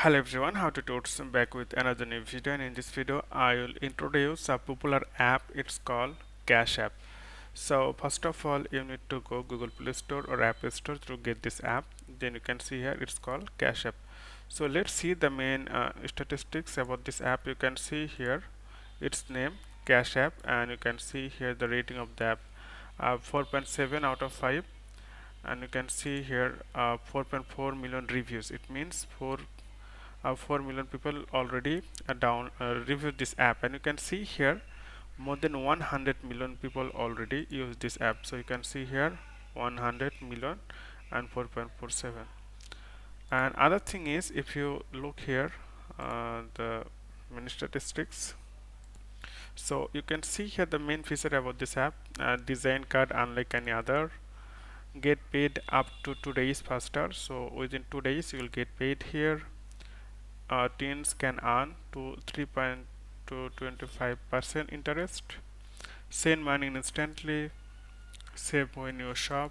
Hello everyone, how to totes back with another new video, and in this video I will introduce a popular app. It's called Cash App. So first of all you need to go Google Play Store or App Store to get this app. Then you can see here it's called Cash App. So let's see the main statistics about this app. You can see here its name Cash App, and you can see here the rating of the app 4.7 out of 5, and you can see here 4.4 million reviews. It means 4 million people already down reviewed this app, and you can see here more than 100 million people already use this app. So you can see here 100 million and 4.47. And other thing is, if you look here the main statistics, so you can see here the main feature about this app: design card unlike any other, get paid up to 2 days faster. So within 2 days you will get paid here. Teens can earn to 3.25% interest, send money instantly, save when you shop,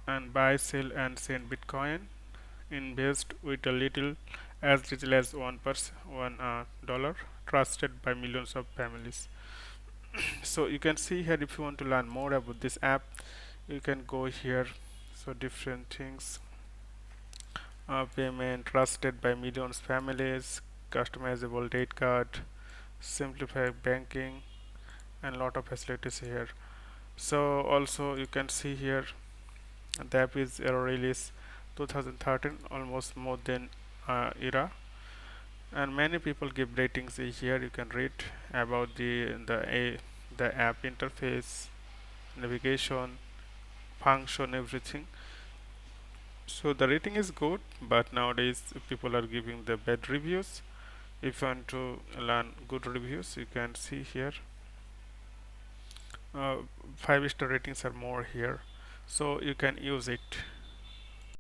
and buy, sell, and send Bitcoin, invest with a little as little as $1, trusted by millions of families. So you can see here, if you want to learn more about this app, you can go here. So different things: payment trusted by millions families, customizable date card, simplified banking, and lot of facilities here. So also you can see here the app is released 2013, almost more than era, and many people give ratings here. You can read about the app interface, navigation, function, everything. So the rating is good, but nowadays people are giving the bad reviews. If you want to learn good reviews, you can see here 5-star ratings are more here, so you can use it.